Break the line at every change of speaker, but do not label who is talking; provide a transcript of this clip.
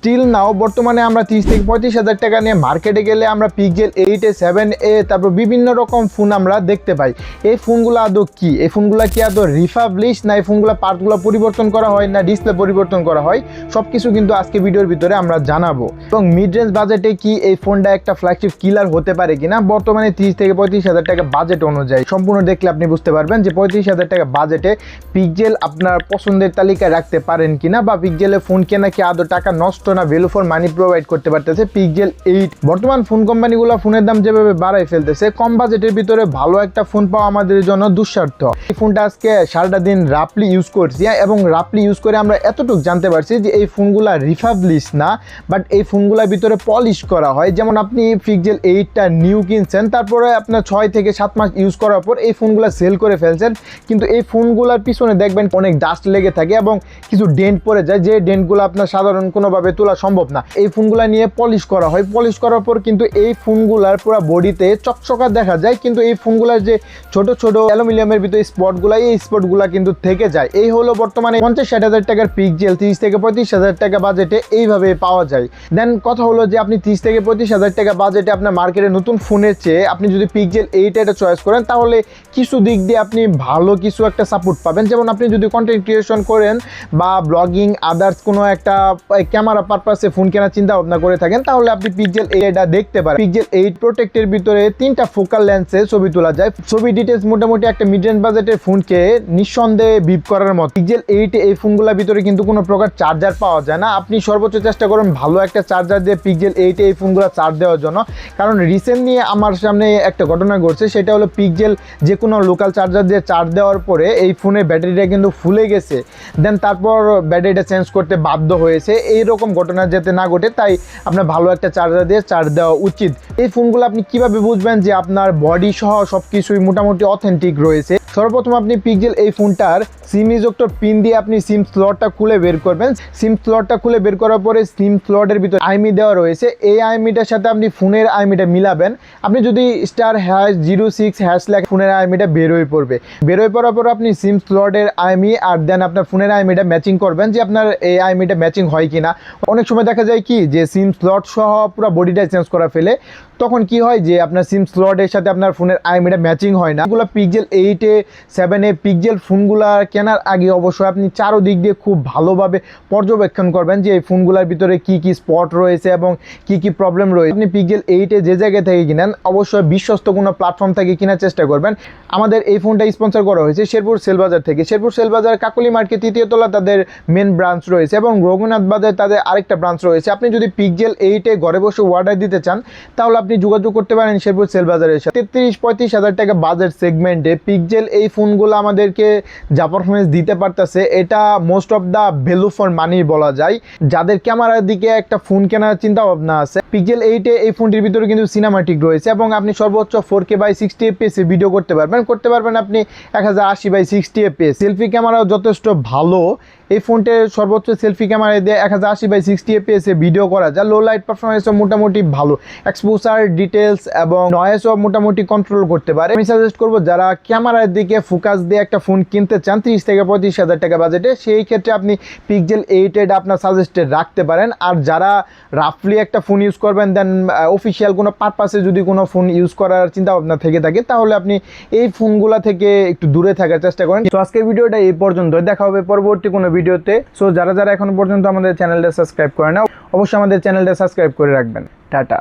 Still now বর্তমানে আমরা 30 থেকে 35,000 টাকা নিয়ে মার্কেটে গেলে আমরা পিক্সেল 8A 7A তারপর বিভিন্ন রকম ফোন আমরা দেখতে পাই। এই ফোনগুলো আদৌ কি, এই ফোনগুলো কি আদৌ রিফাবলিশ, না এই ফোনগুলো পার্টগুলো পরিবর্তন করা হয়, না ডিসপ্লে পরিবর্তন করা হয়, সব কিছু কিন্তু আজকে ভিডিওর ভিতরে আমরা জানাবো। এবং মিড রেঞ্জ বাজেটে কি এই ফোনটা একটা ফ্ল্যাগশিপ কিলার হতে পারে কিনা বর্তমানে 30 থেকে 35,000 টাকা বাজেট অনুযায়ী সম্পূর্ণ দেখলে আপনি বুঝতে পারবেন যে 35,000 টাকা বাজেটে পিক্সেল আপনার পছন্দের তালিকায় রাখতে পারেন কিনা, বা পিক্সেলের ফোন কেনা কি আদৌ টাকা নষ্ট না ভ্যালু ফর মানি প্রোভাইড করতে পারতেছে পিক্সেল 8। বর্তমান ফোন কোম্পানিগুলো ফোনের দাম যেভাবে বাড়াই ফেলতেছে, কম বাজেটের ভিতরে ভালো একটা ফোন পাওয়া আমাদের জন্য দুঃসাধ্য। এই ফোনটা আজকে সারাটা দিন রাফলি ইউজ করছি এবং রাফলি ইউজ করে আমরা এতটুকু জানতে পারছি যে এই ফোনগুলা রিফাবলিশ না, বাট এই ফোনগুলোর ভিতরে পলিশ করা হয়। যেমন আপনি পিক্সেল 8টা নিউ কিনছেন, তারপরে আপনার 6 থেকে 7 মাস ইউজ করার পর এই ফোনগুলো সেল করে ফেলছেন, কিন্তু এই ফোনগুলোর পিছনে দেখবেন অনেক ডাস্ট লেগে থাকে এবং কিছু ডেন্ট পড়ে যায়, যে ডেন্টগুলো আপনার সাধারণ কোনোভাবে তোলা সম্ভব না। এই ফোনগুলো নিয়ে পলিশ করা হয়, পলিশ করার পর কিন্তু এই ফোনগুলার পুরো বডিতে চকচকা দেখা যায়, কিন্তু এই ফোনগুলার যে ছোট ছোট অ্যালুমিনিয়ামের ভিতরে স্পটগুলো, এই স্পটগুলো কিন্তু থেকে যায়। এই হলো বর্তমানে 50-60 টাকার পিক্সেল 30 থেকে 35,000 টাকা বাজেটে এইভাবে পাওয়া যায়। দেন কথা হলো যে আপনি 30 থেকে 35,000 টাকা বাজেটে আপনার মার্কেটে নতুন ফোনের চেয়ে আপনি যদি পিক্সেল 8 এটা চয়েস করেন, তাহলে কিছু দিক দিয়ে আপনি ভালো কিছু একটা সাপোর্ট পাবেন। যেমন আপনি যদি কন্টেন্ট ক্রিয়েশন করেন বা ব্লগিং আদার্স কোনো একটা ক্যামেরা পারপাসে ফোন কেনার চিন্তা ভাবনা করে থাকেন, তাহলে আপনি পিক্সেল 8 এটা দেখতে পারেন। পিক্সেল 8 প্রোটেক্টের ভিতরে 3টা ফোকাল লেন্সে ছবি তোলা যায়। ছবি ডিটেলস মোটামুটি একটা মিড রেঞ্জ বাজেটের ফোনকে নিঃসন্দেহে বিপ করার মতো। পিক্সেল 8 এই ফোনগুলোর ভিতরে কিন্তু কোনো প্রকার চার্জার পাওয়া যায় না। আপনি সর্বোচ্চ চেষ্টা করুন ভালো একটা চার্জার দিয়ে পিক্সেল 8 এই ফোনগুলো চার্জ দেওয়ার জন্য, কারণ রিসেন্টলি আমার সামনে একটা ঘটনা ঘটছে। সেটা হলো পিক্সেল যে কোনো লোকাল চার্জার দিয়ে চার্জ দেওয়ার পরে এই ফোনের ব্যাটারিটা কিন্তু ফুলে গেছে, দেন তারপর ব্যাটারিটা চেঞ্জ করতে বাধ্য হয়েছে। এইরকম ঘটনা যাতে না ঘটে, তাই আপনার ভালো একটা চার্জার দিয়ে চার্জ দেওয়া উচিত। এই ফোনগুলো আপনি কিভাবে বুঝবেন যে আপনার বডি সহ সব কিছুই মোটামুটি অথেন্টিক রয়েছে? সর্বপ্রথম আপনি পিক্সেল এই ফোনটার সিম ইজেক্টর পিন দিয়ে আপনি সিম স্লটটা খুলে বের করবেন। সিম স্লটটা খুলে বের করার পরে সিম স্লটের ভিতরে আইমি দেওয়া রয়েছে, এই আইমিটার সাথে আপনি ফোনের আইমিটা মিলাবেন। আপনি যদি *#06# লেখা ফোনের আইমিটা বের হয়ে পড়বে। বের হয়ে পড়ার পর আপনি সিম স্লটের আইমি আর দেন আপনার ফোনের আইমিটা ম্যাচিং করবেন যে আপনার এই আইমিটা ম্যাচিং হয় কিনা। অনেক সময় দেখা যায় কি যে সিম স্লট সহ পুরো বডিটা চেঞ্জ করা ফেলে, তখন কি হয় যে আপনার সিম স্লটের সাথে আপনার ফোনের আইমিটা ম্যাচিং হয় না। এগুলো পিক্সেল 8A 7A পিক্সেল ফোনগুলা কেনার আগে অবশ্যই আপনি চারোদিক দিয়ে খুব ভালোভাবে পর্যবেক্ষণ করবেন যে এই ফোনগুলোর ভিতরে কি কি স্পট রয়েছে এবং কি কি প্রবলেম রয়েছে। আপনি পিক্সেল 8 যে জায়গা থেকে কিনেন অবশ্যই বিশ্বস্ত কোনো প্ল্যাটফর্ম থেকে কেনার চেষ্টা করবেন। আমাদের এই ফোনটা স্পন্সর করা হয়েছে শেরপুর সেলবাজার থেকে। শেরপুর সেলবাজার কাকলি মার্কেট 3য় তলা তাদের মেন ব্রাঞ্চ রয়েছে, এবং রঘুনাথ বাজার তাদের আরেকটা ব্রাঞ্চ রয়েছে। আপনি যদি পিক্সেল 8 ঘরে বসে অর্ডার দিতে চান, তাহলে আপনি যোগাযোগ করতে পারেন শেরপুর সেলবাজারের সাথে। 33-35,000 টাকা বাজেট সেগমেন্টে পিক্সেল এই ফোনগুলো আমাদেরকে যা পারফরমেন্স দিতে পারতেছে, এটা most of the value for money বলা যায়। যাদের ক্যামেরার দিকে একটা ফোন কেনার চিন্তা ভাবনা আছে, পিক্সেল 8 এই ফোনটির ভিতরে কিন্তু সিনেমাটিক রয়েছে, এবং আপনি সর্বোচ্চ 4K/60 fps ভিডিও করতে পারবেন আপনি 1080/60 fps। সেলফি ক্যামেরাও যথেষ্ট ভালো। এই ফোনটির সর্বোচ্চ সেলফি ক্যামেরা দিয়ে 1080/60 fps ভিডিও করা যায়। লো লাইট পারফরমেন্সও মোটামুটি ভালো, এক্সপোজার ডিটেলস এবং নয়েজও মোটামুটি কন্ট্রোল করতে পারে। আমি সাজেস্ট করবো যারা ক্যামেরার দিকে ফোকাস দিয়ে একটা ফোন কিনতে চান 30 থেকে 35,000 টাকা বাজেটে, সেই ক্ষেত্রে আপনি পিক্সেল 8 আপনার সাজেস্টেড রাখতে পারেন। আর যারা রাফলি একটা ফোন ইউজ করবেন, দেন অফিসিয়াল কোনো পারপাসে যদি কোনো ফোন ইউজ করার চিন্তা ভাবনা থেকে থাকে, তাহলে আপনি এই ফোনগুলা থেকে একটু দূরে থাকার চেষ্টা করেন। তো আজকের ভিডিওটা এই পর্যন্ত, দেখা হবে পরবর্তী কোনো ভিডিওতে। সো যারা এখনো পর্যন্ত আমাদের চ্যানেলটা সাবস্ক্রাইব করে না, অবশ্যই আমাদের চ্যানেলটা সাবস্ক্রাইব করে রাখবেন। টাটা।